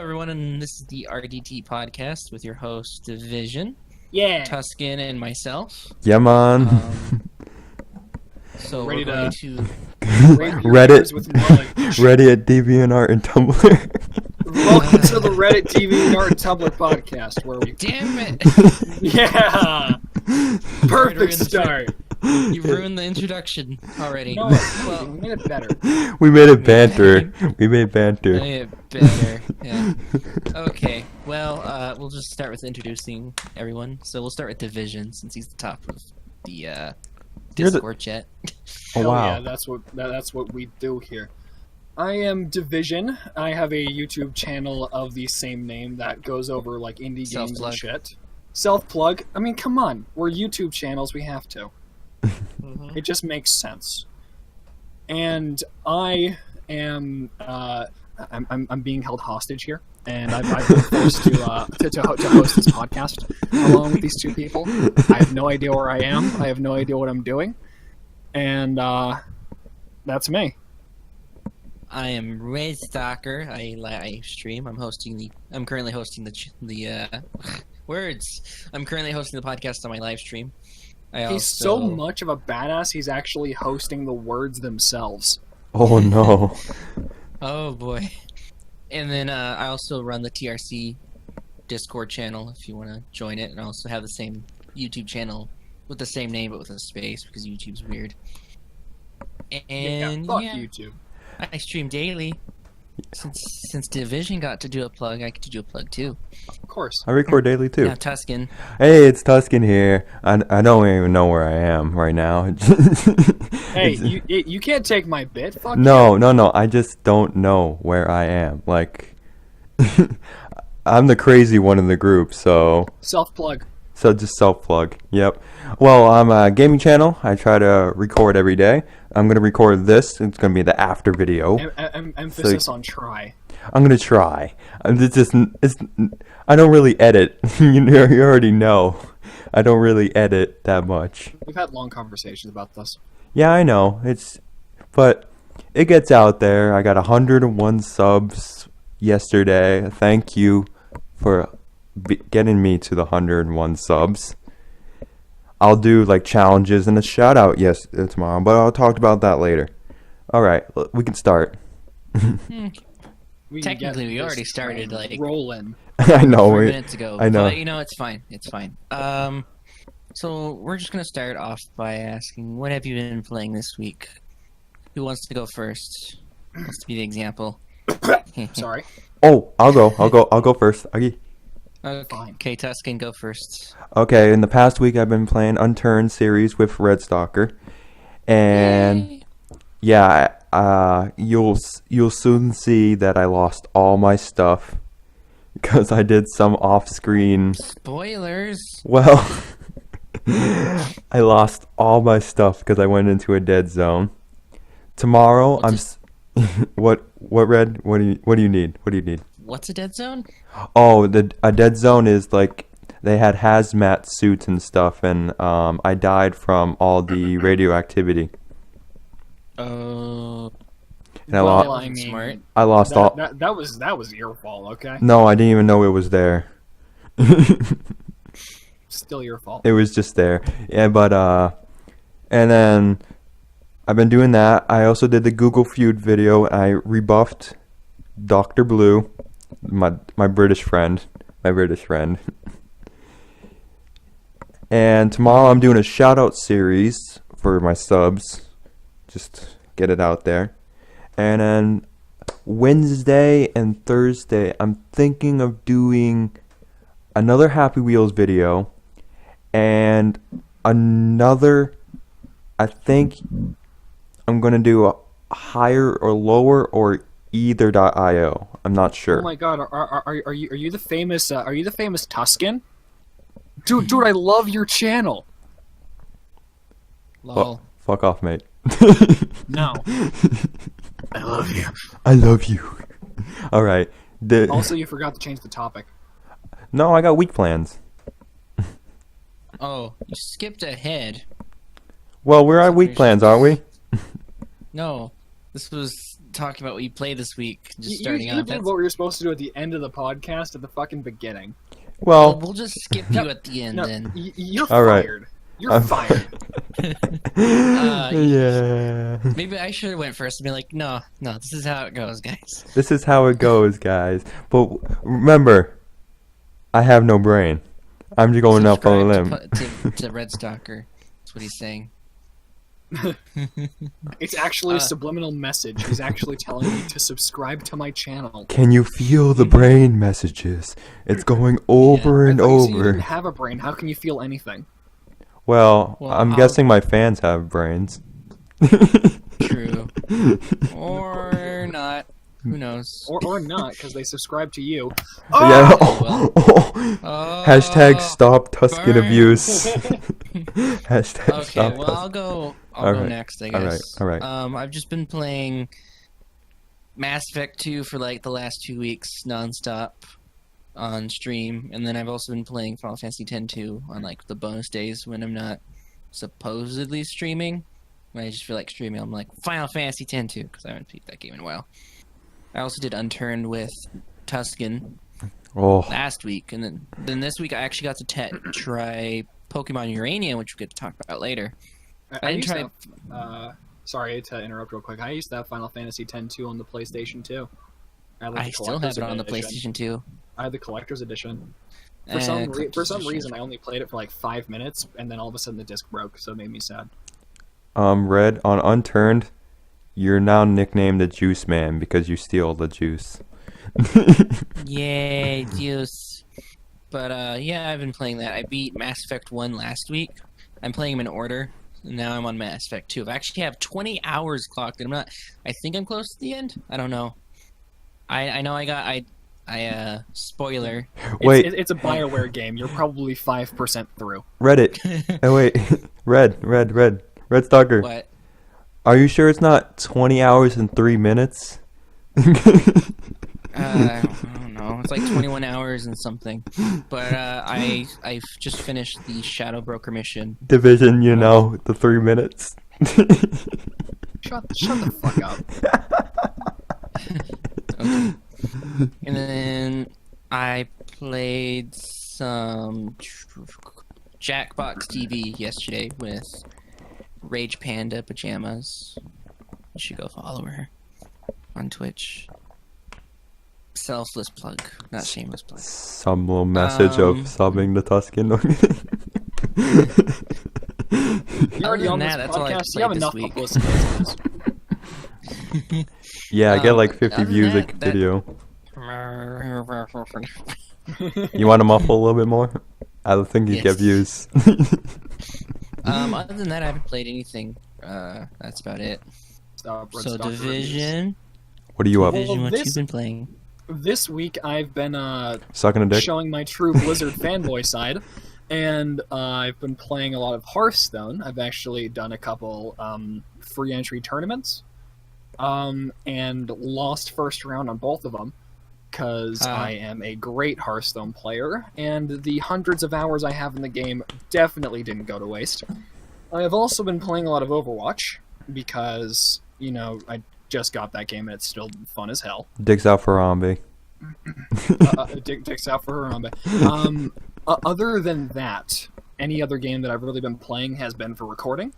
everyone, and this is the RDT podcast with your host, Devision, Yeah. Tuscan, and myself. Yeah, man. So Ready we're going to- to... Reddit, with knowledge. Reddit, DeviantArt, and Tumblr. Welcome to the Reddit, DeviantArt, and Tumblr podcast, where we... Damn it! Yeah! Perfect start. You ruined the introduction already. No, well, we made it better. We made it banter. We made banter. Made it better. Yeah. Okay. Well, we'll just start with introducing everyone. So we'll start with Devision, since he's the top of the Discord chat. Oh, Hell wow. yeah, that's what we do here. I am Devision. I have a YouTube channel of the same name that goes over like indie games Self-plug. and shit. Self-plug. I mean, come on. We're YouTube channels. We have to. It just makes sense. And I am I'm being held hostage here, and I've been forced to host this podcast along with these two people. I have no idea where I am. I have no idea what I'm doing, and that's me. I am Ray Stalker. I live stream. I'm currently hosting the words. I'm currently hosting the podcast on my live stream. He's so much of a badass. He's actually hosting the words themselves. Oh, no. Oh boy. And then I also run the TRC Discord channel if you want to join it, and I also have the same YouTube channel with the same name but with a space because YouTube's weird. And Fuck YouTube. I stream daily. Since Division got to do a plug, I get to do a plug too. Of course. I record daily, too. Yeah, Tuscan. Hey, it's Tuscan here. I don't even know where I am right now. Hey, you can't take my bit. Fuck No. I just don't know where I am. Like, I'm the crazy one in the group, so... Self-plug. So just self-plug. Yep. Well, I'm a gaming channel. I try to record every day. I'm going to record this. It's going to be the after video. Emphasis on try. I'm going to try. I don't really edit. you already know. I don't really edit that much. We've had long conversations about this. Yeah, I know. But it gets out there. I got 101 subs yesterday. Thank you for getting me to the 101 subs. I'll do like challenges and a shout out tomorrow, but I'll talk about that later. All right, we can start. Technically, we already started like rolling. I know. 3 minutes ago. I know. But, it's fine. It's fine. So we're just gonna start off by asking, what have you been playing this week? Who wants to go first? Wants to be the example? Sorry. Oh, I'll go first. Okay, Tuscan, go first. Okay, in the past week I've been playing Unturned series with Red Stalker, and Yay. you'll soon see that I lost all my stuff because I did some off-screen. Spoilers. Well, I lost all my stuff because I went into a dead zone. Tomorrow what Red? What do you need? What do you need? What's a dead zone? Oh, a dead zone is like they had hazmat suits and stuff, and I died from all the radioactivity. Oh. And I lost. I mean, Smart. I lost all. That was your fault, okay? No, I didn't even know it was there. Still your fault. It was just there. Yeah, but and then I've been doing that. I also did the Google Feud video. I rebuffed Dr. Blue, my British friend. And tomorrow I'm doing a shout out series for my subs. Just get it out there. And then Wednesday and Thursday I'm thinking of doing another Happy Wheels video and another, I think I'm going to do a higher or lower or either.io. I'm not sure. Oh my god, are you the famous Tuscan? Dude, I love your channel. Lol. Fuck off, mate. No. I love you. I love you. All right. Also, you forgot to change the topic. No, I got week plans. Oh, you skipped ahead. Well, we're at week plans, aren't we? No, this was talking about what you played this week. Just You starting off. did what we were supposed to do at the end of the podcast at the fucking beginning. Well, Well, we'll just skip you at the end No, then. you're All right. fired. You're fired. yeah. Maybe I should have went first and be like, no, this is how it goes, guys. This is how it goes, guys. But remember, I have no brain. I'm just going up on a limb. To Red Stalker. That's what he's saying. It's actually a subliminal message. He's actually telling me to subscribe to my channel. Can you feel the brain messages? It's going over and I thought you said you over. didn't have a brain. How can you feel anything? Well, Well, I'm I'll- guessing my fans have brains. True. Or not. Who knows? Or not, because they subscribe to you. Yeah. well. Oh, Hashtag stop Tuscan burn. abuse. Hashtag Okay, stop well, Tuscan. I'll go Alright, next, I alright, guess. alright. I've just been playing Mass Effect 2 for like the last 2 weeks nonstop on stream, and then I've also been playing Final Fantasy X-2 on like the bonus days when I'm not supposedly streaming. When I just feel like streaming, I'm like Final Fantasy X-2 because I haven't beat that game in a while. I also did Unturned with Tuscan Oh, last week, and then this week I actually got to try Pokemon Urania, which we'll get to talk about later. I didn't try. Sorry to interrupt real quick. I used to have Final Fantasy X-2 on the PlayStation 2. I still have it on the PlayStation 2. I had the collector's edition. For Eh, some collector's edition. reason, I only played it for like 5 minutes, and then all of a sudden the disc broke, so it made me sad. Red, on Unturned, you're now nicknamed the Juice Man because you steal the juice. Yay, juice. But yeah, I've been playing that. I beat Mass Effect 1 last week. I'm playing them in order. And now I'm on Mass Effect 2. I actually have 20 hours clocked, and I'm not. I think I'm close to the end. I don't know. I know spoiler. Wait, It's a BioWare game. You're probably 5% through. Reddit. Oh wait, Red Stalker. What? Are you sure it's not 20 hours and 3 minutes? I don't know. It's like 21 hours and something. But I've just finished the Shadow Broker mission. Division, you know, the 3 minutes. Shut the fuck up. Okay. And then I played some Jackbox TV yesterday with Rage Panda Pajamas. You should go follow her on Twitch. Selfless plug, not shameless plug. Some little message of subbing the Tuscan. You're already Other on than this that, that's all I podcast. You have played this enough week. publicity. Yeah, I get like 50 other than views a that- video. You want to muffle a little bit more? I think you Yes. get views. Other than that, I haven't played anything. That's about it. Stop, Red So Stalker Division, What are you up? Division, what this- you been playing? This week I've been Sucking a dick? showing my true Blizzard fanboy side, and I've been playing a lot of Hearthstone. I've actually done a couple free entry tournaments, and lost first round on both of them because I am a great Hearthstone player, and the hundreds of hours I have in the game definitely didn't go to waste. I have also been playing a lot of Overwatch because, you know, I just got that game and it's still fun as hell. Dicks out for Harambe. Dicks out for Harambe. Other than that, any other game that I've really been playing has been for recording.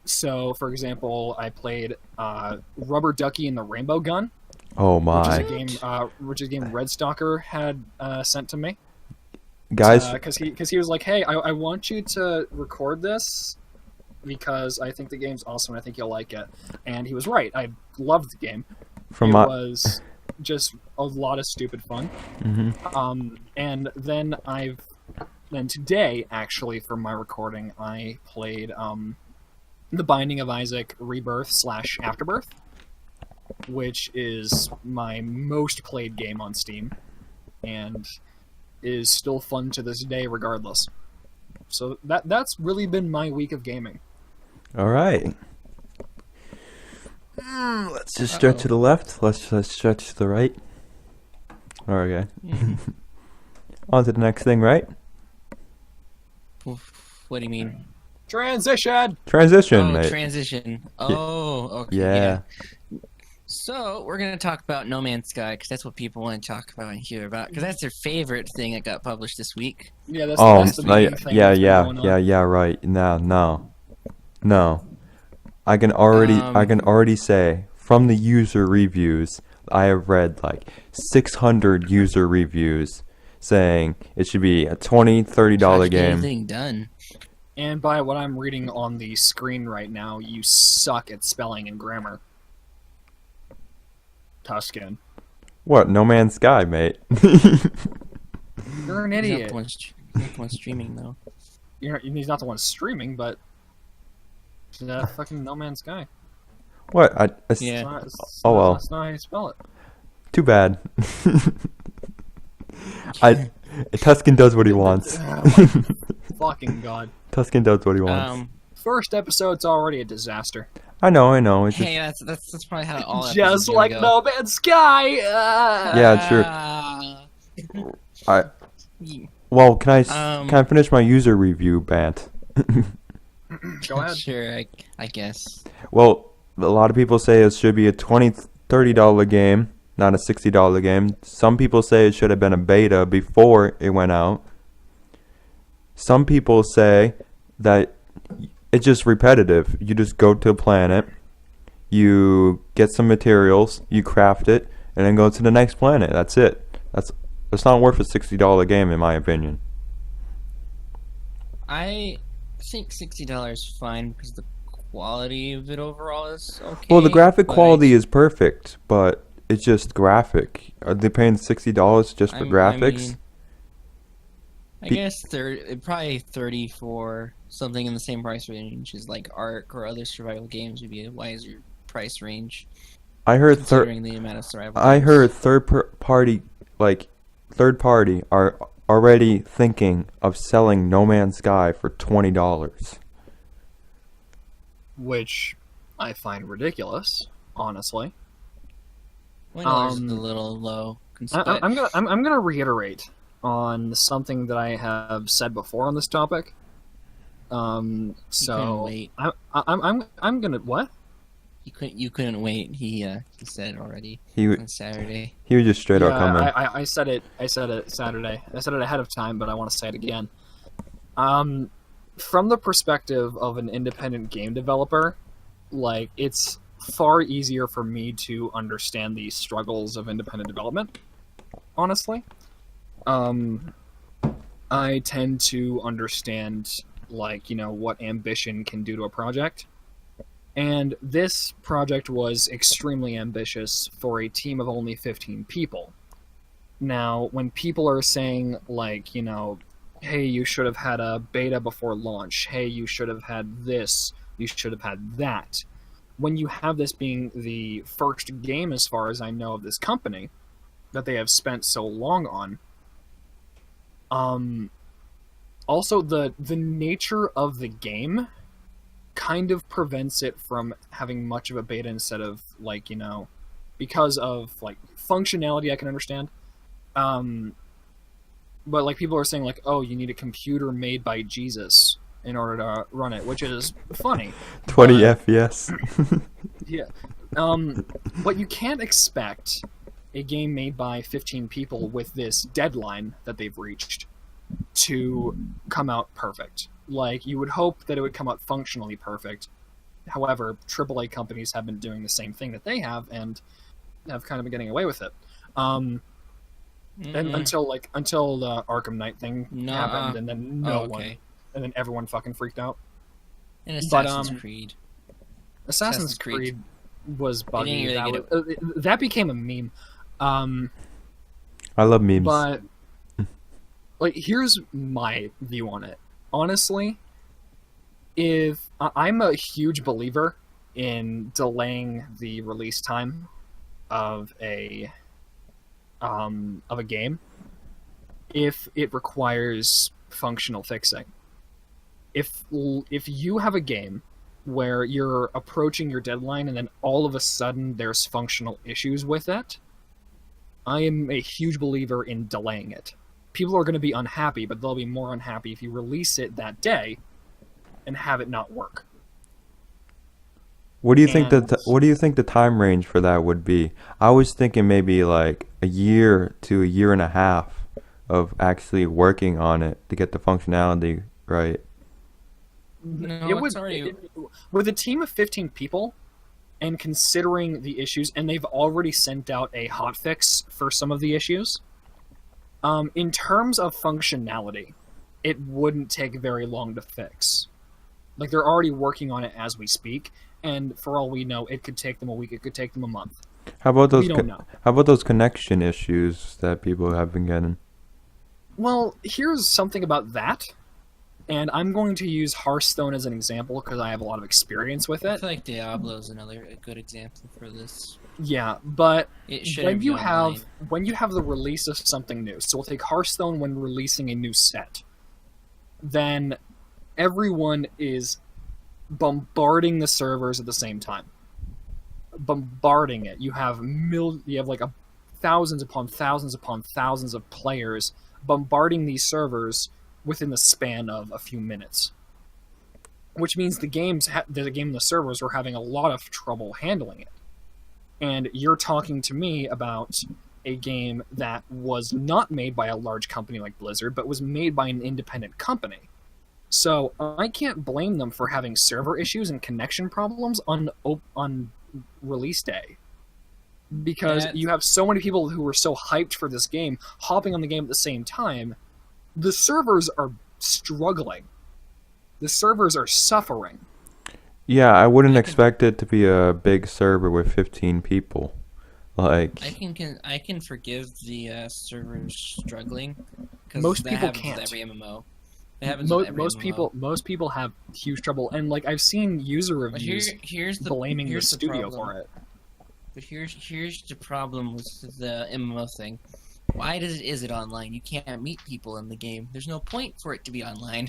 So, for example, I played Rubber Ducky and the Rainbow Gun, Oh which is a game Red Stalker had sent to me. Guys, Because he was like, hey, I want you to record this because I think the game's awesome and I think you'll like it. And he was right. I loved the game. from It my... was just a lot of stupid fun. Mhm. And then today, actually, for my recording, I played The Binding of Isaac Rebirth / Afterbirth, which is my most played game on Steam, and is still fun to this day regardless. So that's really been my week of gaming. All right. Let's just stretch to the left. Let's stretch to the right. Okay. On to the next thing, right? What do you mean? Transition! Transition, Oh, mate. transition. Oh, okay. Yeah. So we're gonna talk about No Man's Sky because that's what people want to talk about and hear about because that's their favorite thing that got published this week. Yeah, that's Oh, the main thing that's been going on. yeah, right. No. I can already say from the user reviews, I have read like 600 user reviews saying it should be a $20-$30 game. Anything done? And by what I'm reading on the screen right now, you suck at spelling and grammar. Tuscan. What? No Man's Sky, mate. You're an He's idiot. not the one streaming though. He's not the one streaming, but fucking No Man's Sky. What? Yeah. Oh, well. That's not how you spell it. Too bad. Tuscan does what he wants. Fucking god. Tuscan does what he wants. First episode's already a disaster. I know. It's Hey, that's probably how all Just episodes like go. No Man's Sky. Yeah, Well, can I finish my user review, Bant? Go ahead. Sure, I guess. Well, a lot of people say it should be a $20-$30 game, not a $60 game. Some people say it should have been a beta before it went out. Some people say that it's just repetitive. You just go to a planet, you get some materials, you craft it, and then go to the next planet. That's it. It's not worth a $60 game, in my opinion. I think $60 is fine because the quality of it overall is okay. Well, the graphic quality is perfect, but it's just graphic. Are they paying $60 just for graphics? I guess probably 30 for something in the same price range as like Ark or other survival games would be a wiser price range. I heard considering the amount of survival. I games. heard third party are already thinking of selling No Man's Sky for $20. Which I find ridiculous, honestly. $20 is a little low. I'm gonna reiterate on something that I have said before on this topic. So wait. I'm gonna what? You couldn't wait. He said already on Saturday. He was just straight up coming. I said it Saturday. I said it ahead of time, but I want to say it again. From the perspective of an independent game developer, like it's far easier for me to understand the struggles of independent development. Honestly, I tend to understand what ambition can do to a project. And this project was extremely ambitious for a team of only 15 people. Now, when people are saying, hey, you should have had a beta before launch, hey, you should have had this, you should have had that, when you have this being the first game, as far as I know, of this company, that they have spent so long on, also the nature of the game kind of prevents it from having much of a beta instead of because of functionality I can understand, but people are saying oh, you need a computer made by Jesus in order to run it, which is funny. 20 FPS. Yeah, but you can't expect a game made by 15 people with this deadline that they've reached to come out perfect. You would hope that it would come out functionally perfect. However, AAA companies have been doing the same thing that they have and have kind of been getting away with it. And until the Arkham Knight thing happened, and then one, and then everyone fucking freaked out. And Assassin's Creed. Assassin's Creed was buggy. That became a meme. I love memes. But here's my view on it. Honestly, if I'm a huge believer in delaying the release time of a game if it requires functional fixing. If you have a game where you're approaching your deadline and then all of a sudden there's functional issues with it, I am a huge believer in delaying it. People are going to be unhappy, but they'll be more unhappy if you release it that day and have it not work. What do you think And what do you think the time range for that would be? I was thinking maybe like a year to a year and a half of actually working on it to get the functionality right. No, it would it's already. with a team of 15 people, and considering the issues, and they've already sent out a hotfix for some of the issues. In terms of functionality, it wouldn't take very long to fix. Like, they're already working on it as we speak, and for all we know, it could take them a week, it could take them a month. How about those We don't know. how about those connection issues that people have been getting? Well, here's something about that, and I'm going to use Hearthstone as an example because I have a lot of experience with I it. feel like Diablo is another good example for this. Yeah, but It should when be you online. have the release of something new, so we'll take Hearthstone when releasing a new set, then everyone is bombarding the servers at the same time. Bombarding it. You have like thousands upon thousands upon thousands of players bombarding these servers within the span of a few minutes. Which means the game and the servers are having a lot of trouble handling it. And you're talking to me about a game that was not made by a large company like Blizzard, but was made by an independent company. So I can't blame them for having server issues and connection problems on release day. Because you have so many people who were so hyped for this game hopping on the game at the same time. The servers are struggling. The servers are suffering. Yeah, I wouldn't expect it to be a big server with 15 people. Like, I can forgive the servers struggling because Most that people happens can't. with every MMO. It happens with every MMO. Most people have huge trouble, and like I've seen user But reviews here's the blaming the here's the studio problem. for it. But here's the problem with the MMO thing. Why is it online? You can't meet people in the game. There's no point for it to be online.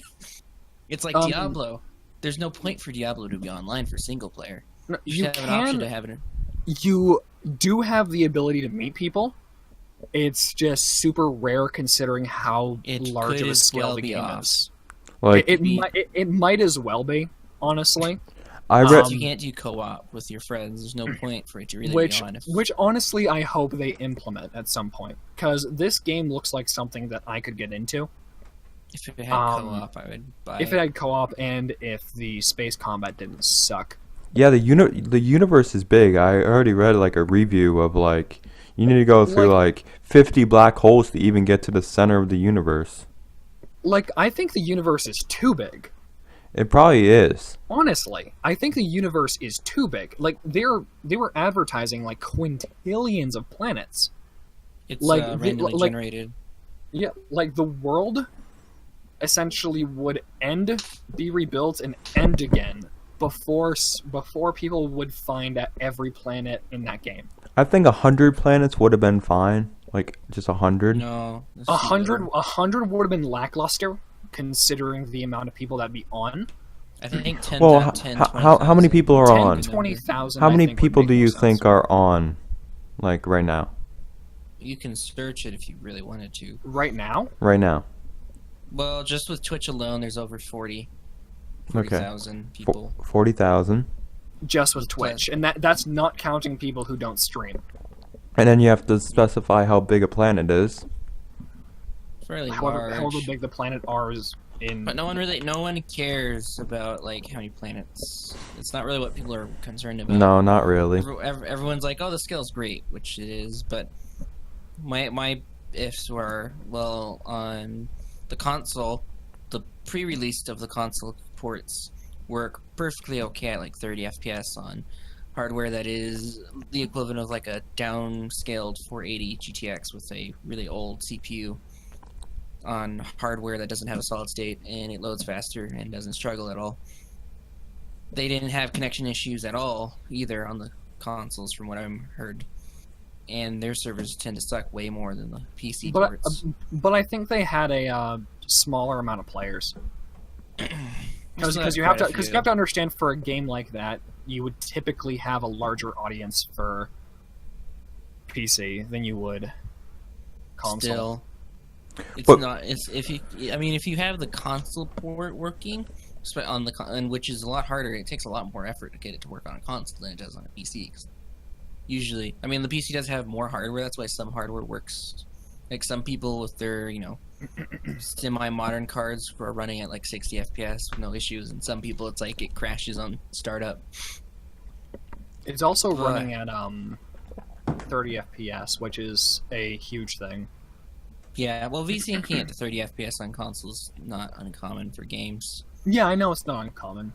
It's like Diablo. There's no point for Diablo to be online for single player. No, You should have an option to have it. You do have the ability to meet people. It's just super rare considering how It large could of a as scale well the be game off. is. like It might as well be, honestly. I read. You can't do co-op with your friends. There's no point for it to really Which be on. which honestly I hope they implement at some point, because this game looks like something that I could get into. If it had co-op, I would buy If it had co-op and if the space combat didn't suck. Yeah, the universe is big. I already read like a review of like you need to go through like 50 black holes to even get to the center of the universe. Like, I think the universe is too big. It probably is. Honestly, I think the universe is too big. Like, they were advertising like quintillions of planets. It's like, randomly like- generated. Yeah, like the world essentially would be rebuilt and end again before people would find at every planet in that game. I think 100 planets would have been fine. Like just 100. No, that's 100 would have been lackluster considering the amount of people that'd be on. I think 10. Well, 10 how many people are 10 on? to 20,000. How I many think, would people make do more you sense. think are on, like right now? You can search it if you really wanted to. right now? Right now. Well, just with Twitch alone, there's over 40,000 people. 40,000. Just with Twitch, and that's not counting people who don't stream. And then you have to specify how big a planet is. Fairly However large. big the planet is in. But no one cares about like how many planets. It's not really what people are concerned about. No, not really. Everyone's like, oh, the scale's great, which it is, but my ifs were, well, on the console, the pre-release of the console ports work perfectly okay at like 30 FPS on hardware that is the equivalent of like a downscaled 480 GTX with a really old CPU on hardware that doesn't have a solid state, and it loads faster and doesn't struggle at all. They didn't have connection issues at all either on the consoles from what I've heard, and their servers tend to suck way more than the PC ports. But I think they had a smaller amount of players. Because you have to understand, for a game like that, you would typically have a larger audience for PC than you would console. Still, it's But- not. It's if you. I mean, if you have the console port working, and which is a lot harder. It takes a lot more effort to get it to work on a console than it does on a PC. 'Cause usually, I mean, the PC does have more hardware. That's why some hardware works. Like some people with their, semi-modern cards who are running at like 60 FPS with no issues, and some people it's like it crashes on startup. It's also running at 30 FPS, which is a huge thing. Yeah, well, VCNking at 30 FPS on consoles not uncommon for games. Yeah, I know it's not uncommon.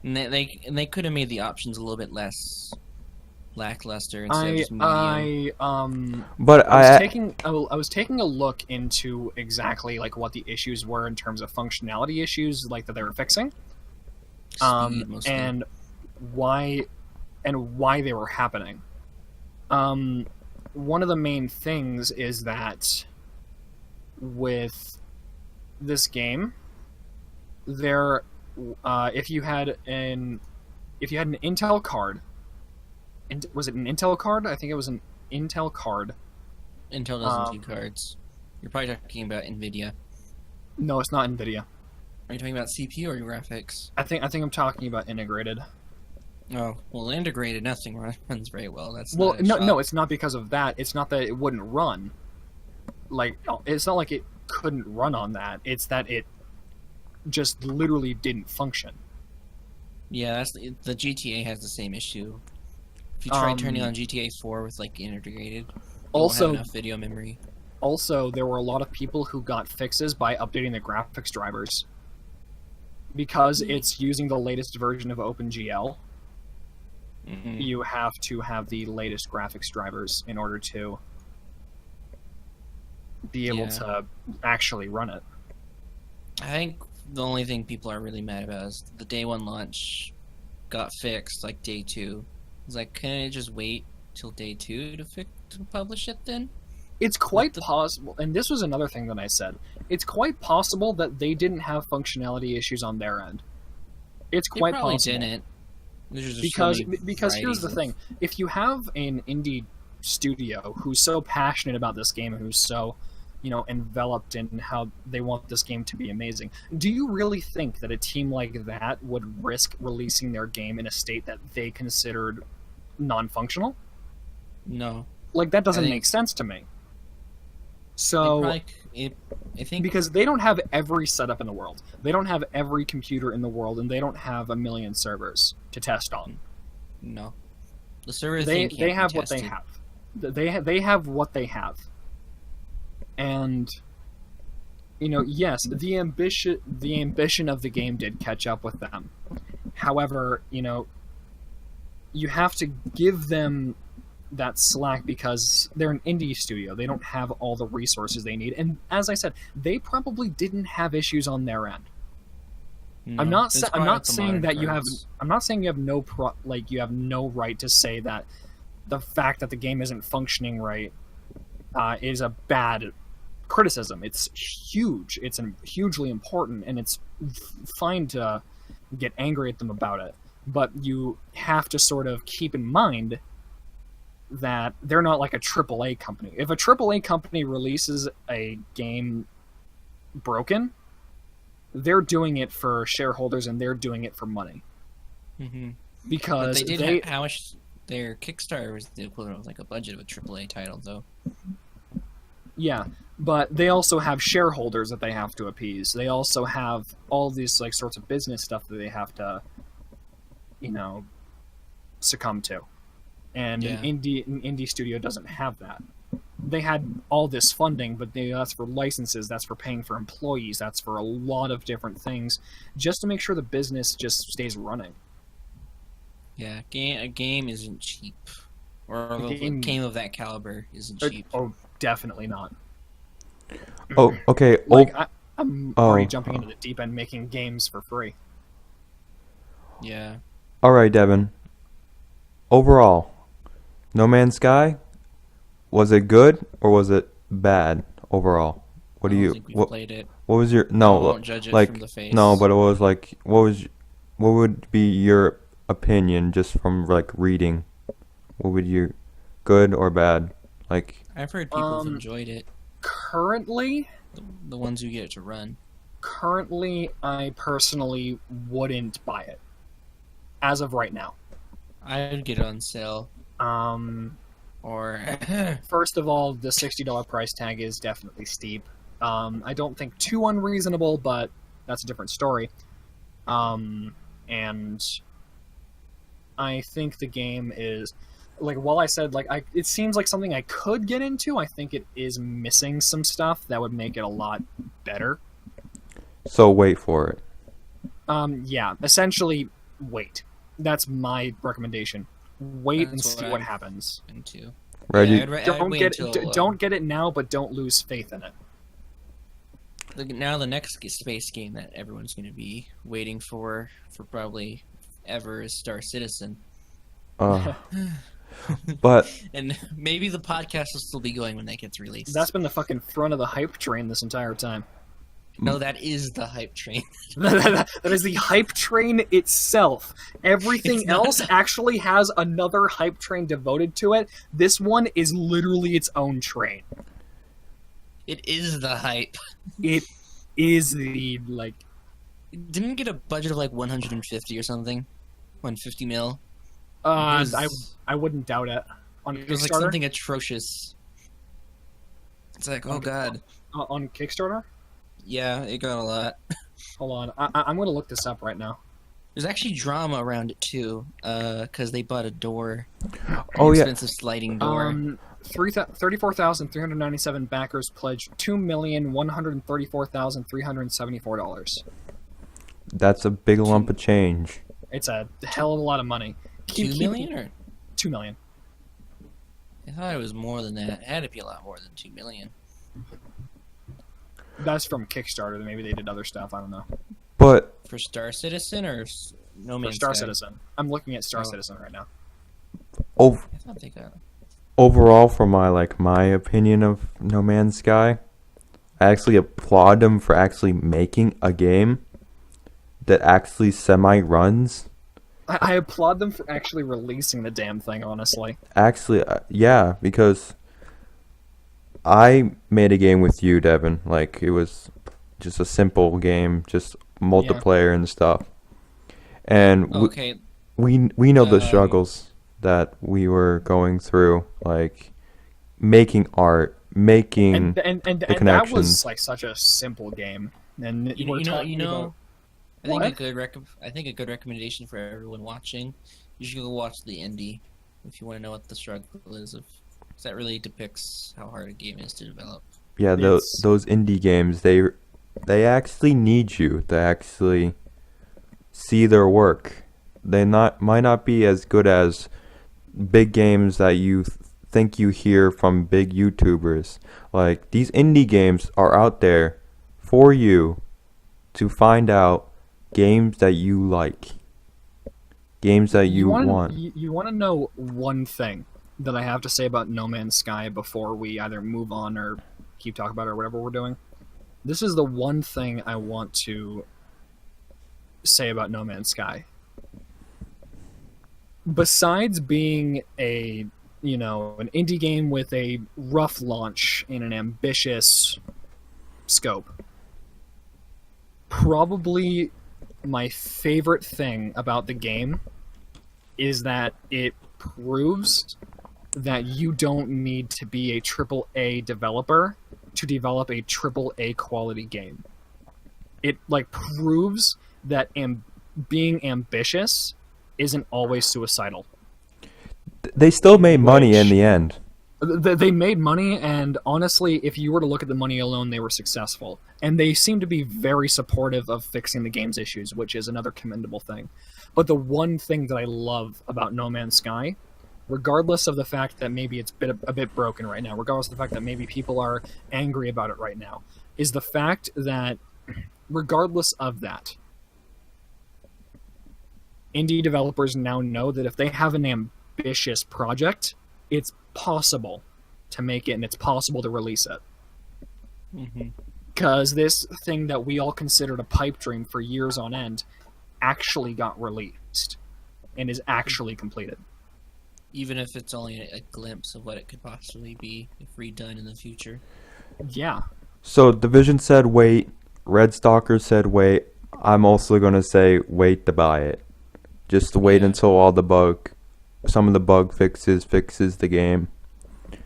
And they could have made the options a little bit less lackluster instead of just medium. But I was taking a look into exactly like what the issues were in terms of functionality issues, like that they were fixing, Speed, mostly. and why they were happening. One of the main things is that with this game, if you had an Intel card, was it an Intel card? I think it was an Intel card. Intel doesn't do cards. You're probably talking about NVIDIA. No, it's not NVIDIA. Are you talking about CPU or graphics? I think I'm talking about integrated. Oh, well, integrated, nothing runs very well. No, it's not because of that. It's not that it wouldn't run. Like, it's not like it couldn't run on that. It's that it just literally didn't function. Yeah, the GTA has the same issue. If you try turning on GTA 4 with like integrated, you won't have enough video memory. Also, there were a lot of people who got fixes by updating the graphics drivers because it's using the latest version of OpenGL. Mm-hmm. You have to have the latest graphics drivers in order to be able to actually run it. I think the only thing people are really mad about is the day one launch got fixed like day 2. It's like, can I just wait till day 2 to publish it then? It's quite possible, and this was another thing that I said, it's quite possible that they didn't have functionality issues on their end. It's quite possible. Didn't. Because here's the thing, if you have an indie studio who's so passionate about this game and who's so enveloped in how they want this game to be amazing, do you really think that a team like that would risk releasing their game in a state that they considered non-functional? No. Like, that doesn't make sense to me. So I think because they don't have every setup in the world, they don't have every computer in the world, and they don't have a million servers to test on. No, the server they have what they have. They have what they have, and yes, the ambition of the game did catch up with them. However, you have to give them that slack because they're an indie studio. They don't have all the resources they need, and as I said, they probably didn't have issues on their end. No, I'm not saying that you have. cards. I'm not saying you have you have no right to say that the fact that the game isn't functioning right is a bad criticism. It's huge. It's hugely important, and it's fine to get angry at them about it. But you have to sort of keep in mind that they're not like a AAA company. If a AAA company releases a game broken, they're doing it for shareholders and they're doing it for money. Mm-hmm. Because but they how much their Kickstarter was the equivalent of like a budget of a AAA title, though. Yeah, but they also have shareholders that they have to appease. They also have all these like sorts of business stuff that they have to, succumb to. And an indie studio doesn't have that. They had all this funding, but that's for licenses, that's for paying for employees, that's for a lot of different things, just to make sure the business just stays running. Yeah, a game isn't cheap. Or a game of that caliber isn't cheap. Oh, definitely not. Oh, okay. I'm already jumping into the deep end making games for free. Yeah. All right, Devin. Overall, No Man's Sky, was it good or was it bad overall? What do you? Think we've played it. What was your I won't judge it from the face. No, but it was like what would be your opinion just from like reading? What would you, good or bad? Like I've heard people have enjoyed it. Currently, The ones who get it to run. Currently, I personally wouldn't buy it. As of right now. I'd get it on sale. Or First of all, the $60 price tag is definitely steep. I don't think too unreasonable, but that's a different story. And I think the game is, like, while I said, like, it seems like something I could get into, I think it is missing some stuff that would make it a lot better. So wait for it. Yeah, essentially, wait. That's my recommendation. Wait and That's see what happens. into. Reggie, Yeah, Don't get it now, but don't lose faith in it. Now the next space game that everyone's going to be waiting for probably ever is Star Citizen. but And maybe the podcast will still be going when that gets released. That's been the fucking front of the hype train this entire time. No, that is the hype train. That is the hype train itself. Everything else actually has another hype train devoted to it. This one is literally its own train. It is the hype. It is the, like... Didn't it get a budget of like 150 or something? 150 mil? I wouldn't doubt it. On It was like Kickstarter? something atrocious. It's like, oh god. On Kickstarter? Yeah, it got a lot. Hold on. I'm going to look this up right now. There's actually drama around it too, because they bought a door. Oh, yeah. Expensive sliding door. 34,397 backers pledged $2,134,374. that's a big lump of change. It's a hell of a lot of money. 2 million or? 2 million. I thought it was more than that. It had to be a lot more than 2 million. That's from Kickstarter. Maybe they did other stuff. I don't know. But For Star Citizen or No Man's For Star Sky? Citizen. I'm looking at Star Oh. Citizen right now. I thought they got... overall, for my opinion of No Man's Sky, I actually applaud them for actually making a game that actually semi-runs. I applaud them for actually releasing the damn thing, honestly. Actually, yeah, because I made a game with you, Devin. Like, it was just a simple game, just multiplayer and stuff. And Okay, we know the struggles that we were going through, like making art, making And the that connections. was like such a simple game. And we're talking about... I think What? a good recommendation for everyone watching. You should go watch the indie if you want to know what the struggle is of. Because that really depicts how hard a game is to develop. Yeah, It's- those indie games, they actually need you to actually see their work. They might not be as good as big games that you think you hear from big YouTubers. Like, these indie games are out there for you to find out games that you like, games that you want. You want to know one thing that I have to say about No Man's Sky before we either move on or keep talking about it or whatever we're doing? This is the one thing I want to say about No Man's Sky. Besides being an indie game with a rough launch and an ambitious scope, probably my favorite thing about the game is that it proves that you don't need to be a AAA developer to develop a AAA quality game. It proves that being ambitious isn't always suicidal. They still made money in the end. They made money, and honestly, if you were to look at the money alone, they were successful. And they seem to be very supportive of fixing the game's issues, which is another commendable thing. But the one thing that I love about No Man's Sky, regardless of the fact that maybe it's a bit broken right now, regardless of the fact that maybe people are angry about it right now, is the fact that, regardless of that, indie developers now know that if they have an ambitious project, it's possible to make it and it's possible to release it. Because this thing that we all considered a pipe dream for years on end actually got released and is actually completed. Even if it's only a glimpse of what it could possibly be if redone in the future. Yeah. So Division said wait. Red Stalker said wait. I'm also gonna say wait to buy it. Just to wait until some of the bug fixes the game.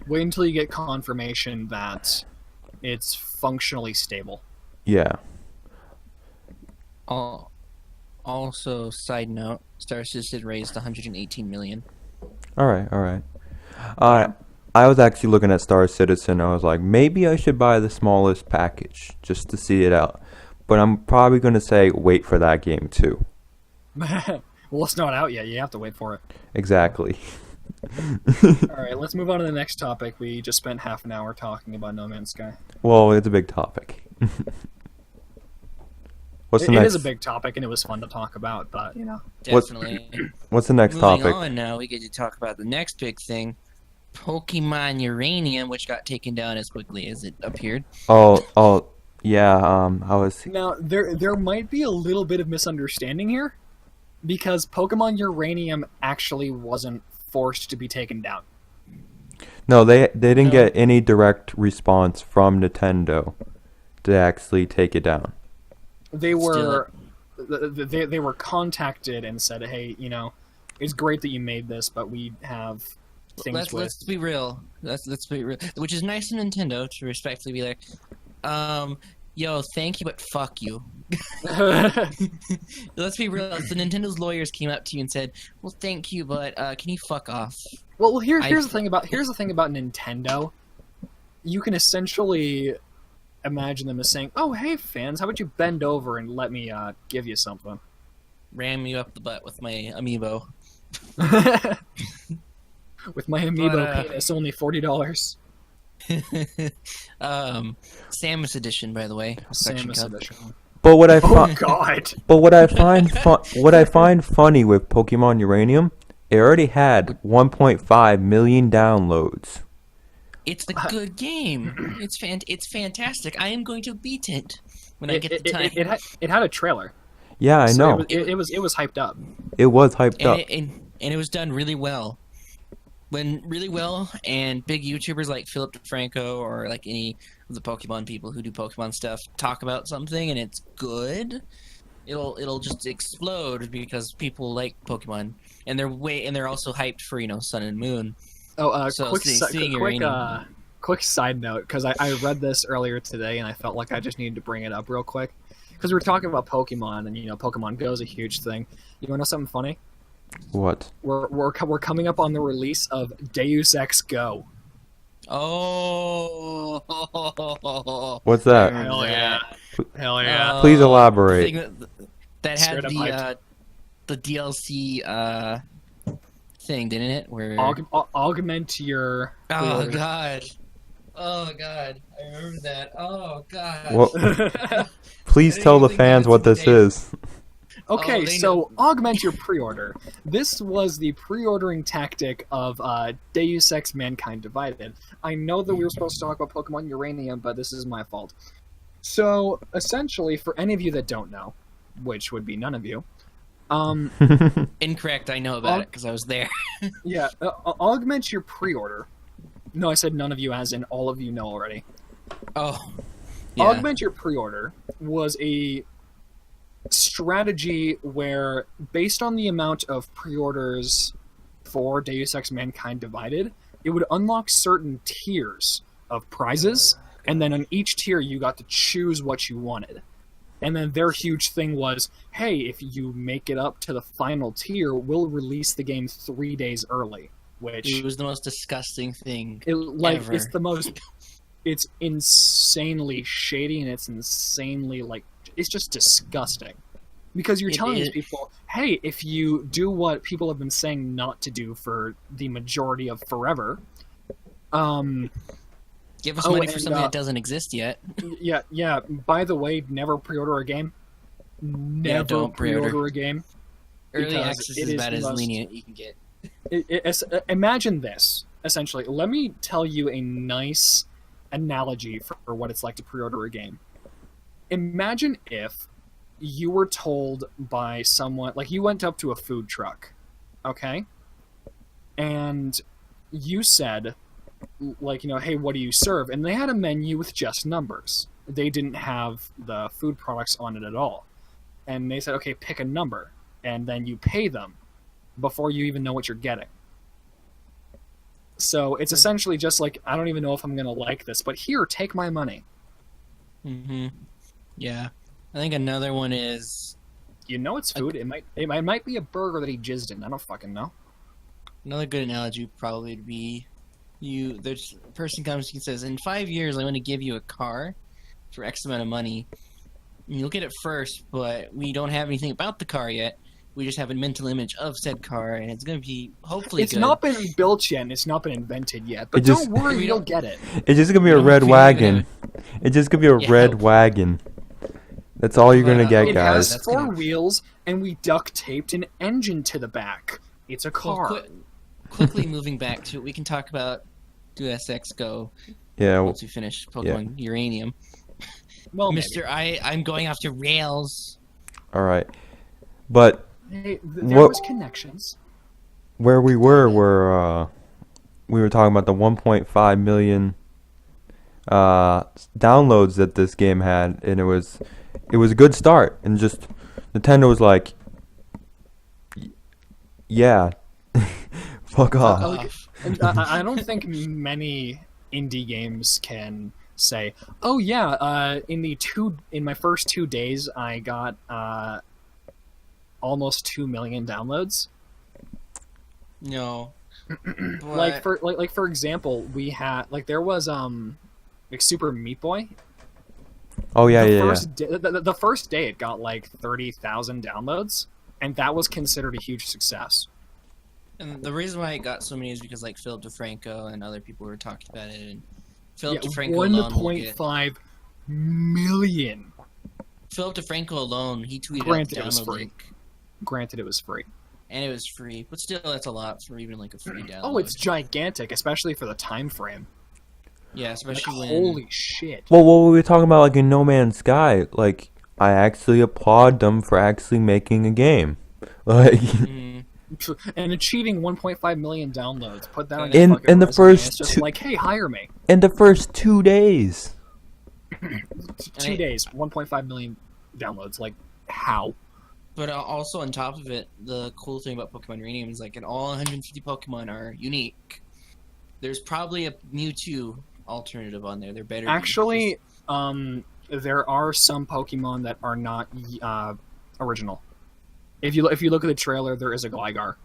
Wait until you get confirmation that it's functionally stable. Yeah. Also, side note, Star Citizen raised 118 million. All right. I was actually looking at Star Citizen. I was like, maybe I should buy the smallest package just to see it out. But I'm probably gonna say wait for that game too. Well, it's not out yet. You have to wait for it. Exactly. All right, let's move on to the next topic. We just spent half an hour talking about No Man's Sky. Well, it's a big topic. What's the It next? is a big topic, and it was fun to talk about, but, you know. Definitely. What's the next Moving topic? on now, we get to talk about the next big thing, Pokemon Uranium, which got taken down as quickly as it appeared. Oh, yeah. I was. Now, there might be a little bit of misunderstanding here, because Pokemon Uranium actually wasn't forced to be taken down. No, they didn't No. get any direct response from Nintendo to actually take it down. They were they were contacted and said, "Hey, you know, it's great that you made this, but we have things Let's be real. Let's be real. Which is nice of Nintendo to respectfully be like, yo, thank you, but fuck you. Let's be real. So Nintendo's lawyers came up to you and said, "Well, thank you, but can you fuck off?" Well, here's the thing about Nintendo. You can essentially imagine them as saying, "Oh, hey fans, how about you bend over and let me give you something." Ram you up the butt with my amiibo. With my amiibo But, penis, only $40. Samus edition, by the way. Section Samus Cup. edition. But what I Oh find, God! but what I find funny with Pokemon Uranium, it already had 1.5 million downloads. It's a good game. It's fantastic. I am going to beat it when I get the time. It had a trailer. Yeah, I So know. It was hyped up. It was hyped up. and it was done really well. And big YouTubers like Philip DeFranco or like any of the Pokemon people who do Pokemon stuff talk about something and it's good, it'll just explode because people like Pokemon and they're also hyped for Sun and Moon. Oh, So quick, Uranium. quick side note, because I read this earlier today and I felt like I just needed to bring it up real quick. Because we were talking about Pokemon and Pokemon Go is a huge thing. You want to know something funny? What? We're coming up on the release of Deus Ex Go. Oh, What's that? Hell yeah! Hell yeah! Please elaborate. That had Straight up hyped. the DLC thing, didn't it? Where Augment your. oh god, I remember that. Oh god. Well, please tell the fans what this is. Okay, Oh, so augment your pre-order. This was the pre-ordering tactic of Deus Ex Mankind Divided. I know that we were supposed to talk about Pokemon Uranium, but this is my fault. So, essentially, for any of you that don't know, which would be none of you, Incorrect. I know about it because I was there. yeah, augment your pre-order. No, I said none of you, as in all of you know already. Oh, yeah. Augment your pre-order was a strategy where, based on the amount of pre-orders for Deus Ex Mankind Divided, it would unlock certain tiers of prizes, and then on each tier you got to choose what you wanted. And then their huge thing was, hey, if you make it up to the final tier, we'll release the game 3 days early. Which It was the most disgusting thing it's ever. the most, it's insanely shady, and it's insanely, it's just disgusting. Because you're telling these people, hey, if you do what people have been saying not to do for the majority of forever, Give us money for something that doesn't exist yet. yeah. By the way, never pre-order a game. Never don't pre-order. pre-order a game. Early Because access it is is about the as most- lenient you can get. Imagine this, essentially. Let me tell you a nice analogy for what it's like to pre-order a game. Imagine if you were told by someone, like you went up to a food truck, okay? And you said, hey, what do you serve? And they had a menu with just numbers. they didn't have the food products on it at all. And they said, okay, pick a number, and then you pay them before you even know what you're getting. So it's essentially just like, I don't even know if I'm going to like this, but here, take my money. Mm-hmm. Yeah. I think another one is... You know it's food. It might be a burger that he jizzed in. I don't fucking know. Another good analogy would probably be there's a person comes and says, in 5 years, I'm going to give you a car for X amount of money. And you'll get it first, but we don't have anything about the car yet. We just have a mental image of said car, and it's going to be hopefully It's good. not been built yet, and it's not been invented yet. But don't worry, you'll get it. It's just gonna be a red wagon. It's just gonna be a red wagon. That's all you're gonna get, It guys. has 4 wheels, and we duct taped an engine to the back. It's a car. Well, quickly moving back to it, we can talk about DuSX Go Yeah. once we finish Pokemon Uranium. Well, Mister, I'm going off the rails. All right, but hey, there was connections. where we were we were talking about the 1.5 million downloads that this game had, and it was a good start, and just Nintendo was like, yeah, fuck off. I don't think many indie games can say, oh yeah, in my first 2 days I got almost 2 million downloads. No. Like for example, we had there was like Super Meat Boy. Oh yeah, The first day it got like 30,000 downloads, and that was considered a huge success. And the reason why it got so many is because like Philip DeFranco and other people were talking about it, and Philip DeFranco alone 1.5 million. Philip DeFranco alone, he tweeted Granted, out it was the download free. link, Granted, it was free. and it was free, but still, that's a lot for even like a free download. Oh, it's gigantic, especially for the time frame. yeah, especially when Holy shit! Well, what were we talking about? Like in No Man's Sky, like I actually applaud them for actually making a game, like. And achieving 1.5 million downloads. Put that on In your fucking the resume. first It's just two- like, hey, hire me. In the first 2 days. 2 days, 1.5 million downloads. Like, how? But also on top of it, the cool thing about Pokemon Uranium is like, all 150 Pokemon are unique. There's probably a Mewtwo alternative on there. They're better. Actually, there are some Pokemon that are not original. If you look at the trailer, there is a Gligar.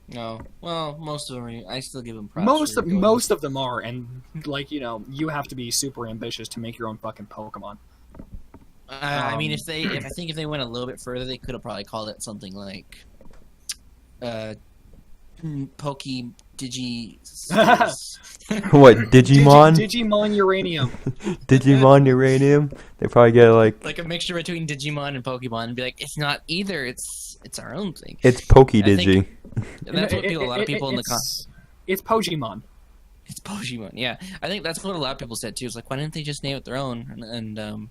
No, well, most of them. I still give them props. Most of them are, and like you have to be super ambitious to make your own fucking Pokemon. I mean, if they went a little bit further, they could have probably called it something like, Poke Digi. What, Digimon? Digimon Uranium. Digimon Uranium? They probably get like a mixture between Digimon and Pokemon, and be like, it's not either. It's our own thing. It's Poke Digi. That's what a lot of people in the It's Pokemon. It's Pokemon. Yeah, I think that's what a lot of people said too. It's like, why didn't they just name it their own? And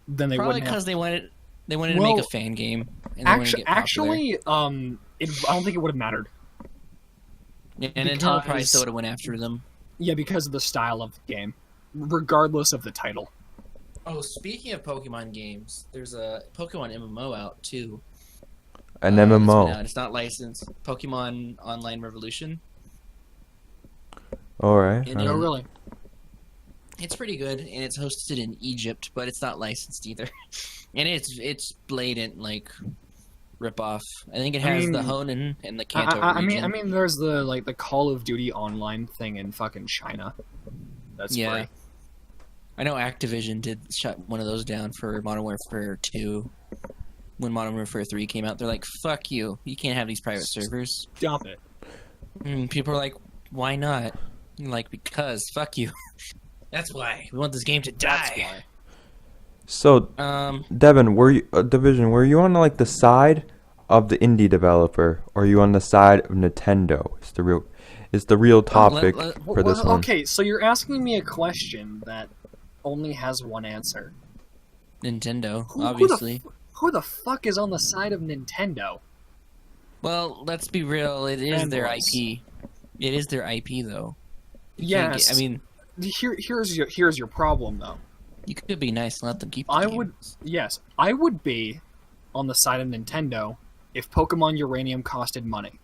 then they probably because they wanted to make a fan game. And actually, I don't think it would have mattered. Yeah, and Nintendo probably still would have went after them. Yeah, because of the style of the game, regardless of the title. Oh, speaking of Pokemon games, there's a Pokemon MMO out too. An MMO. It's not licensed. Pokemon Online Revolution. Alright. Oh, really? It's pretty good, and it's hosted in Egypt, but it's not licensed either. And it's blatant, like, rip-off. I think it has the Hoenn and the Kanto region. I mean, there's the Call of Duty Online thing in fucking China. That's free. I know Activision did shut one of those down for Modern Warfare 2. When Modern Warfare 3 came out, they're like, fuck you. You can't have these private servers. Stop it. And people are like, why not? I'm like, because, fuck you. That's why. We want this game to die. That's why. So, Devin, Division, were you on like the side of the indie developer, or are you on the side of Nintendo? It's the real topic for this one. Okay, so you're asking me a question that only has one answer. Nintendo, obviously. Who the fuck is on the side of Nintendo? Well, let's be real. It is their IP. It is their IP, though. Yes. I mean, here's your problem, though. You could be nice and let them keep the I games. would, yes, I would be on the side of Nintendo if Pokemon Uranium costed money.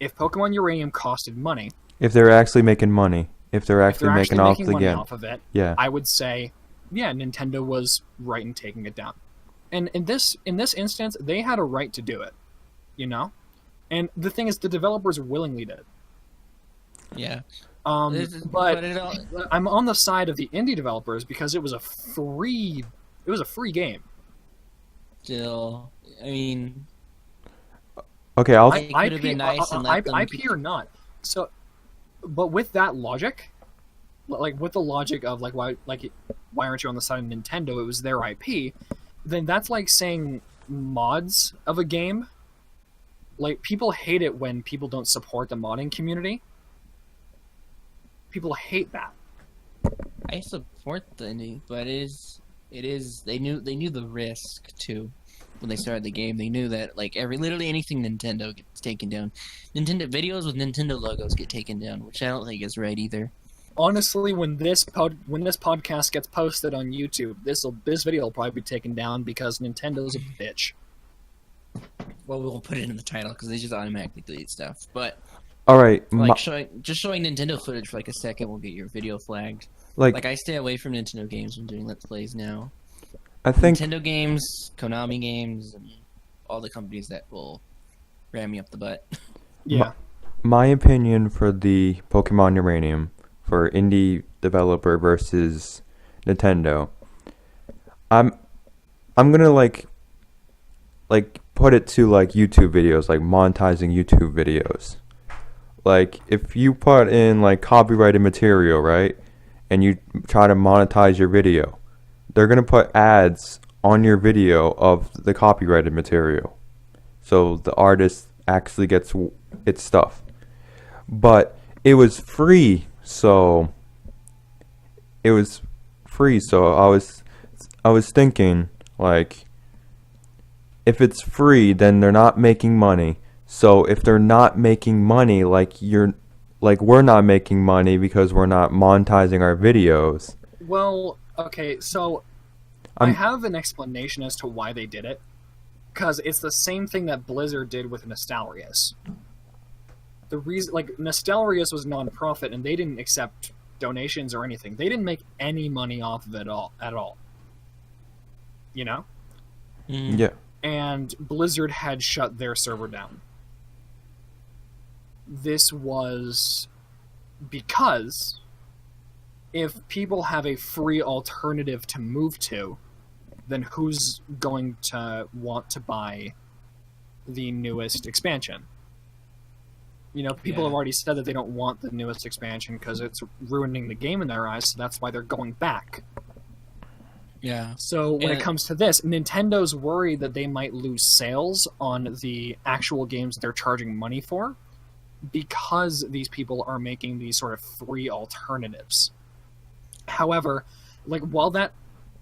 If Pokemon Uranium costed money, If they're actually making money, if they're if they're actually making off the money game, off of it, yeah. I would say, yeah, Nintendo was right in taking it down. And in this instance, they had a right to do it, you know. And the thing is, the developers willingly did. Yeah. But I'm on the side of the indie developers because it was a free game. Still, I mean, Okay, I'll. It could have been nice and let them IP or not. So, but with that logic, like with the logic of why aren't you on the side of Nintendo? It was their IP. Then that's like saying mods of a game. Like, people hate it when people don't support the modding community. People hate that. I support the indie, but it is they knew the risk too when they started the game. They knew that literally anything Nintendo gets taken down. Nintendo videos with Nintendo logos get taken down, which I don't think is right either. Honestly, when this podcast gets posted on YouTube, this video will probably be taken down because Nintendo's a bitch. Well, we'll put it in the title because they just automatically delete stuff. But All right, showing Nintendo footage for a second will get your video flagged. like I stay away from Nintendo games when doing Let's Plays now. I think Nintendo games, Konami games, and all the companies that will ram me up the butt. Yeah. my opinion for the Pokemon Uranium for indie developer versus Nintendo. I'm gonna like put it to YouTube videos, like monetizing YouTube videos. Like, if you put in copyrighted material, right, and you try to monetize your video, they're gonna put ads on your video of the copyrighted material, so the artist actually gets its stuff. But it was free, so I was thinking, if it's free, then they're not making money. So if they're not making money, we're not making money because we're not monetizing our videos. Well, okay, so I have an explanation as to why they did it. Because it's the same thing that Blizzard did with Nostalrius. The reason, Nostalrius was non-profit, and they didn't accept donations or anything. They didn't make any money off of it at all. You know? Yeah. And Blizzard had shut their server down. This was because if people have a free alternative to move to, then who's going to want to buy the newest expansion? You know, people have already said that they don't want the newest expansion because it's ruining the game in their eyes, so that's why they're going back. Yeah. So when it comes to this, Nintendo's worried that they might lose sales on the actual games they're charging money for because these people are making these sort of free alternatives. However, while that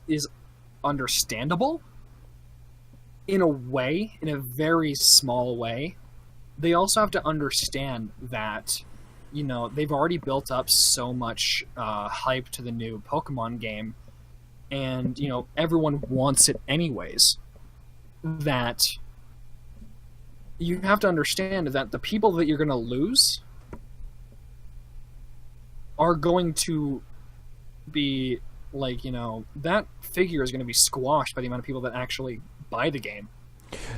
is understandable, in a way, in a very small way, they also have to understand that, they've already built up so much hype to the new Pokemon game, and, everyone wants it anyways, that you have to understand that the people that you're going to lose are going to be, that figure is going to be squashed by the amount of people that actually buy the game.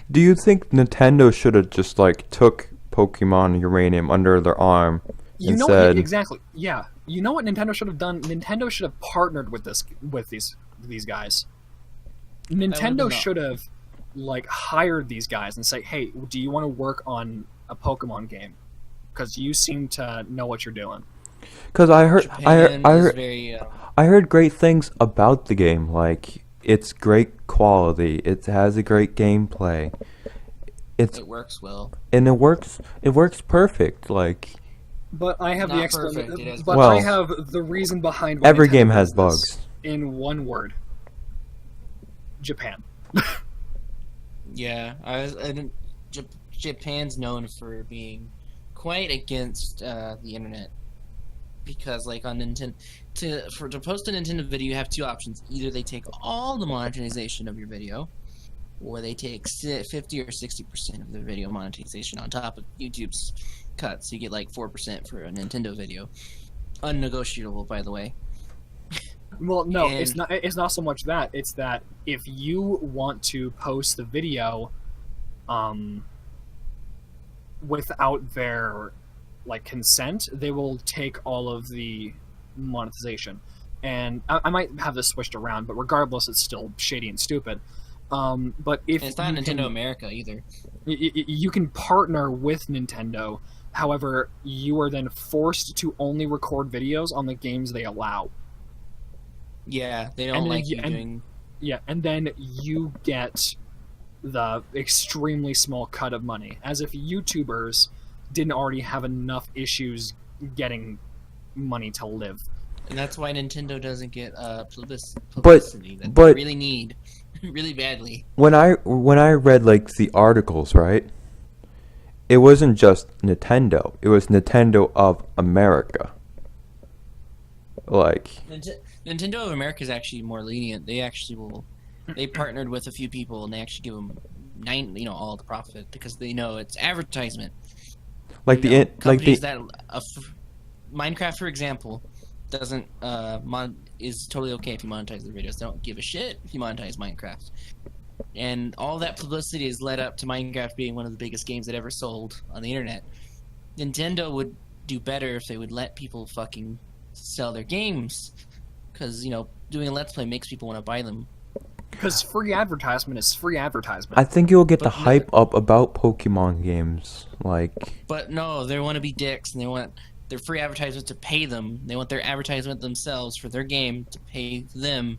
Do you think Nintendo should have just took Pokemon Uranium under their arm and said exactly? Yeah. You know what Nintendo should have done? Nintendo should have partnered with these guys. Nintendo should have hired these guys and say, "Hey, do you want to work on a Pokemon game? Because you seem to know what you're doing." Because I heard great things about the game. It's great quality. It has a great gameplay. It works well. And it works perfect. But I have the explanation. But well, I have the reason behind why every Nintendo game has does bugs. this in one word: Japan. Yeah, Japan's known for being quite against the internet because like on Nintendo, to post a Nintendo video, you have two options: either they take all the monetization of your video, or they take 50 or 60% of the video monetization on top of YouTube's cut. So you get like 4% for a Nintendo video, unnegotiable, by the way. Well, no, it's not. It's not so much that. It's that if you want to post the video, without their like consent, they will take all of the monetization. And I might have this switched around, but regardless, it's still shady and stupid. But if it's not Nintendo America either, you can partner with Nintendo. However, you are then forced to only record videos on the games they allow. Yeah, they don't like you doing... Yeah, and then you get the extremely small cut of money, as if YouTubers didn't already have enough issues getting money to live. And that's why Nintendo doesn't get publicity that they really need, really badly. When I read like the articles, right, it wasn't just Nintendo. It was Nintendo of America. Like... Nintendo of America is actually more lenient. They actually will. They partnered with a few people, and they actually give them all the profit because they know it's advertisement. Like companies that Minecraft, for example, doesn't is totally okay if you monetize their videos. They don't give a shit if you monetize Minecraft. And all that publicity has led up to Minecraft being one of the biggest games that ever sold on the internet. Nintendo would do better if they would let people fucking sell their games. Because, doing a Let's Play makes people want to buy them. Because free advertisement is free advertisement. I think you'll get the hype up about Pokemon games. But no, they want to be dicks, and they want their free advertisement to pay them. They want their advertisement themselves for their game to pay them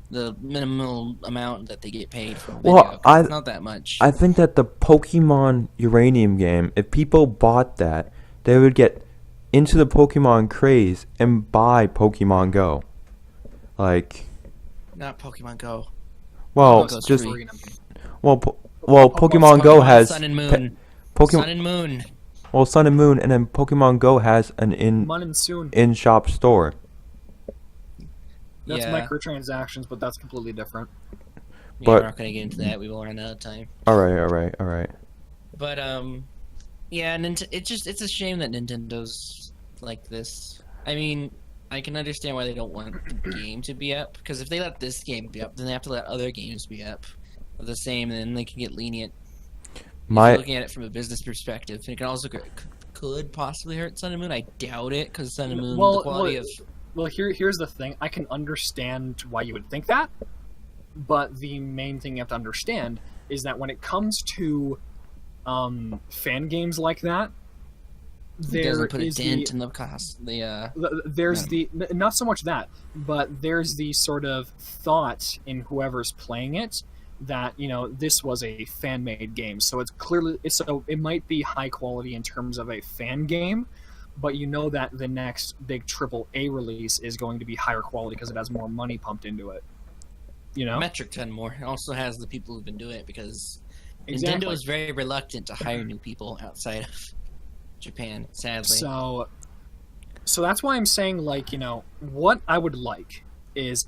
the minimal amount that they get paid for a video. Well, it's not that much. I think that the Pokemon Uranium game, if people bought that, they would get into the Pokemon craze and buy Pokemon Go. Not Pokemon Go. Well, just Pokemon Go has Sun and Moon. Sun and Moon. Well, Sun and Moon, and then Pokemon Go has an in-shop store. That's microtransactions, but that's completely different. Yeah, we're not gonna get into that. We will run out of time. All right. But yeah, it's a shame that Nintendo's like this. I mean, I can understand why they don't want the game to be up, because if they let this game be up, then they have to let other games be up of the same, and then they can get lenient. If you're looking at it from a business perspective, and it can also could possibly hurt Sun and Moon. I doubt it, because Sun and Moon, the quality of... Well, here's the thing. I can understand why you would think that, but the main thing you have to understand is that when it comes to fan games like that, it doesn't put a dent in the cost. Not so much that, but there's the sort of thought in whoever's playing it that this was a fan-made game, so it might be high quality in terms of a fan game, but that the next big AAA release is going to be higher quality because it has more money pumped into it. Metric ton more. It also has the people who've been doing it, because Nintendo is very reluctant to hire new people outside of Japan, sadly. So that's why I'm saying, what I would like is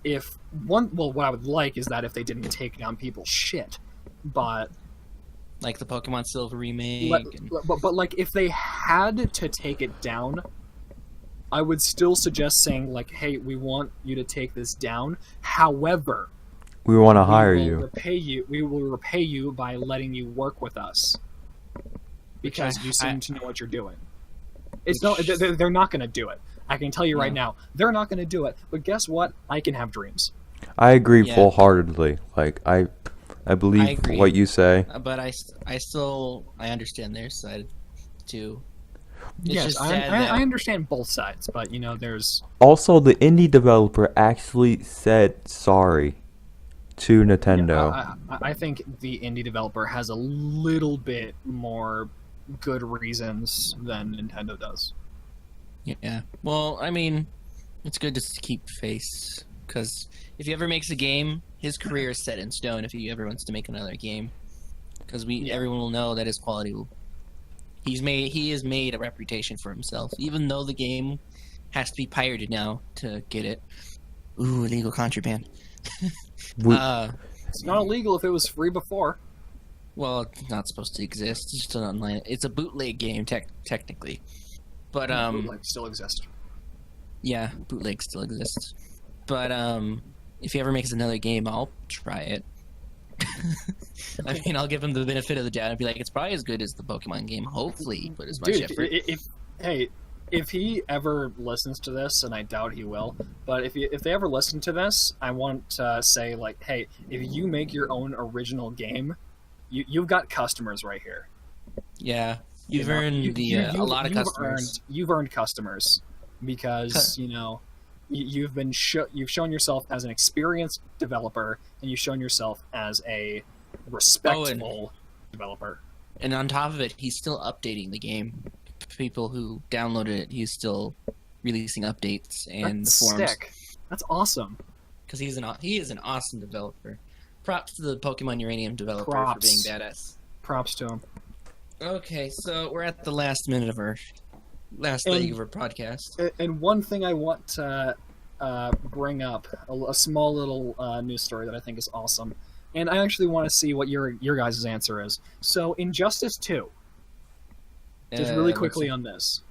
what I would like is that if they didn't take down people's shit, but like the Pokemon Silver remake. But if they had to take it down, I would still suggest saying hey, we want you to take this down. However, we want to hire you. We will repay you by letting you work with us. Because you seem to know what you're doing. They're not going to do it. I can tell you right now, they're not going to do it. But guess what? I can have dreams. I agree full-heartedly. I believe what you say. But I understand their side too. Yes, I understand both sides, but there's also the indie developer actually said sorry to Nintendo. Yeah, I think the indie developer has a little bit more good reasons than Nintendo does. Yeah. Well, I mean, it's good to keep face, because if he ever makes a game, his career is set in stone if he ever wants to make another game. Because everyone will know that his quality will... He has made a reputation for himself. Even though the game has to be pirated now to get it. Ooh, illegal contraband. We- It's not illegal if it was free before. Well, it's not supposed to exist. It's just an online. It's a bootleg game, technically. But Bootleg still exists. yeah, bootleg still exists. But if he ever makes another game, I'll try it. I mean, I'll give him the benefit of the doubt and be like, it's probably as good as the Pokemon game. Hopefully, put as much Dude, effort. if he ever listens to this, and I doubt he will, but if they ever listen to this, I want to say, like, hey, if you make your own original game, you've got customers right here. Yeah, you've earned a lot of customers. You've earned customers because you've shown yourself as an experienced developer, and you've shown yourself as a respectful developer. And on top of it, he's still updating the game. People who downloaded it, he's still releasing updates and That's the forums. sick. That's awesome. Because he is an awesome developer. Props to the Pokemon Uranium developer for being badass. Props to him. Okay, so we're at the last minute of our last leg of our podcast. And one thing I want to bring up, a small little news story that I think is awesome, and I actually want to see what your guys' answer is. So, Injustice 2, just really quickly on this.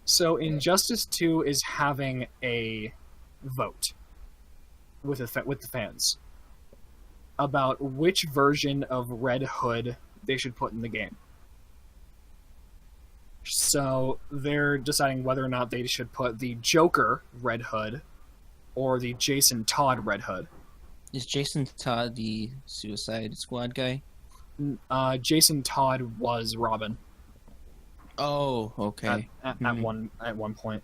So, Injustice 2 is having a vote with the fans about which version of Red Hood they should put in the game. So they're deciding whether or not they should put the Joker Red Hood or the Jason Todd Red Hood. Is Jason Todd the Suicide Squad guy? Jason Todd was Robin. Oh, okay. At one point.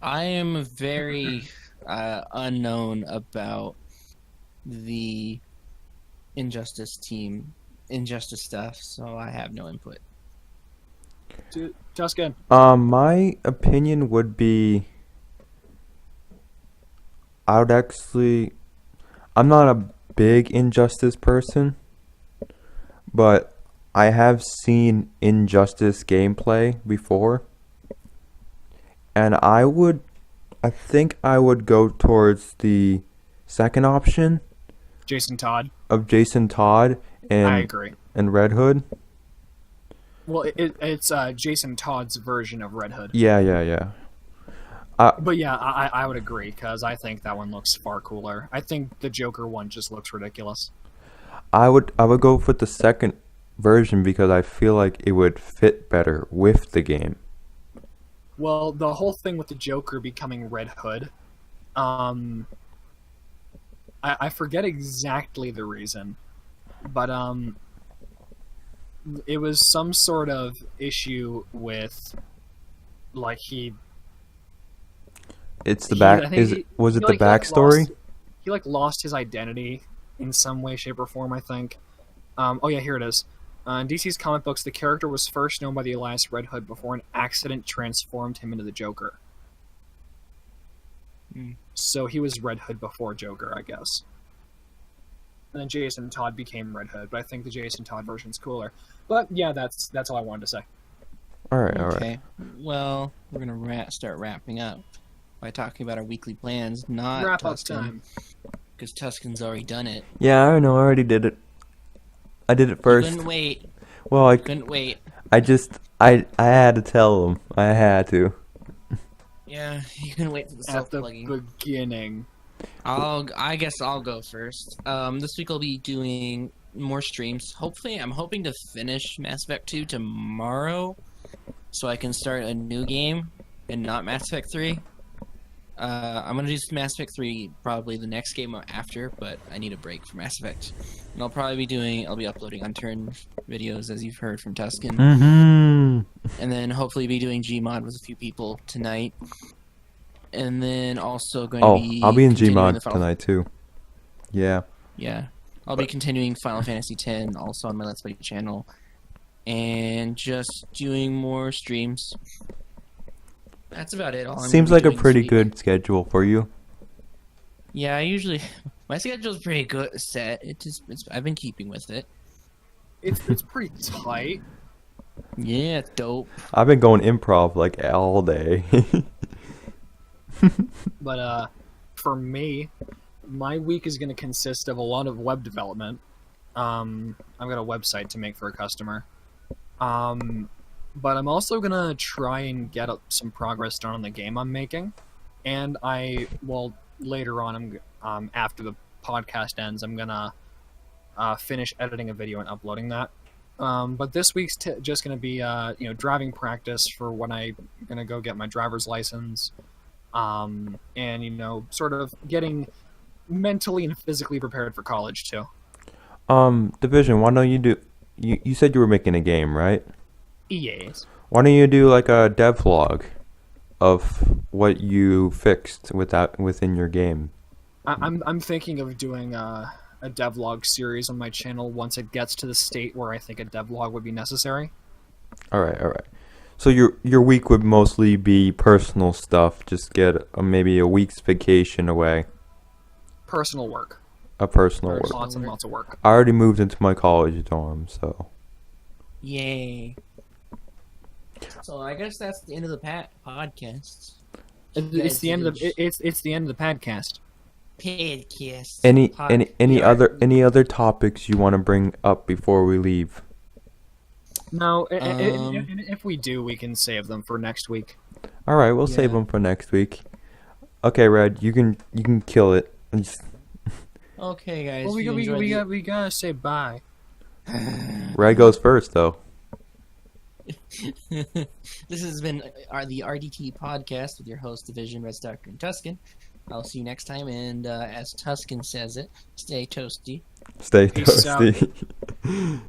I am very unknown about the Injustice stuff, so I have no input. Dude, Tuscan. My opinion would be, I'm not a big Injustice person, but I have seen Injustice gameplay before, and I think I would go towards the second option. Jason Todd. Of Jason Todd and I agree. And Red Hood. Well, it's Jason Todd's version of Red Hood. Yeah. But yeah, I would agree, because I think that one looks far cooler. I think the Joker one just looks ridiculous. I would go with the second version because I feel like it would fit better with the game. Well, the whole thing with the Joker becoming Red Hood, I forget exactly the reason, but it was some sort of issue with, like, It's the back. Was it the backstory? He lost his identity in some way, shape, or form, I think. Oh yeah, here it is. In DC's comic books, the character was first known by the alias Red Hood before an accident transformed him into the Joker. So he was Red Hood before Joker, I guess. And then Jason Todd became Red Hood, but I think the Jason Todd version's cooler. But yeah, that's all I wanted to say. All right. Okay. Well, we're gonna start wrapping up by talking about our weekly plans. Not Wrap up Tuscan, time. because Tuscan's already done it. Yeah, I know. I already did it. I did it first. Couldn't wait. Well, I Couldn't wait. I had to tell them. I had to. Yeah, you couldn't wait for the At the self-plugging. beginning. I guess I'll go first. This week I'll be doing more streams. Hopefully, I'm hoping to finish Mass Effect 2 tomorrow, so I can start a new game and not Mass Effect 3. I'm gonna do Mass Effect 3 probably the next game after, but I need a break from Mass Effect. And I'll be uploading Unturned videos, as you've heard from Tuscan. Mm-hmm. And then hopefully be doing Gmod with a few people tonight. And then also going to be... I'll be in continuing Gmod tonight too. Yeah. Yeah. I'll be continuing Final Fantasy X also on my Let's Play channel. And just doing more streams. That's about it. Seems like a pretty good schedule for you. Yeah, my schedule's pretty good set. I've been keeping with it. It's pretty tight. Yeah, dope. I've been going improv like all day. But for me, my week is going to consist of a lot of web development. I've got a website to make for a customer. But I'm also going to try and get some progress done on the game I'm making. And later on, after the podcast ends, I'm going to finish editing a video and uploading that. But this week's just going to be, driving practice for when I'm going to go get my driver's license. And, sort of getting mentally and physically prepared for college, too. Division, why don't you do... You said you were making a game, right? Yes. Why don't you do like a devlog of what you fixed within your game? I'm thinking of doing a devlog series on my channel once it gets to the state where I think a devlog would be necessary. All right. So your week would mostly be personal stuff. Just get maybe a week's vacation away. Personal work. A personal work. Lots and lots of work. I already moved into my college dorm, so. Yay. So I guess that's the end of the podcast. It's the end of the podcast. Podcast. Any other topics you want to bring up before we leave? No, if we do, we can save them for next week. All right, we'll save them for next week. Okay, Red, you can kill it. Okay, guys. Well, we gotta say bye. Red goes first, though. This has been the RDT podcast with your host, Devision, Red Stalker, and Tuscan. I'll see you next time, and as Tuscan says it, stay toasty. Stay Peace out. toasty.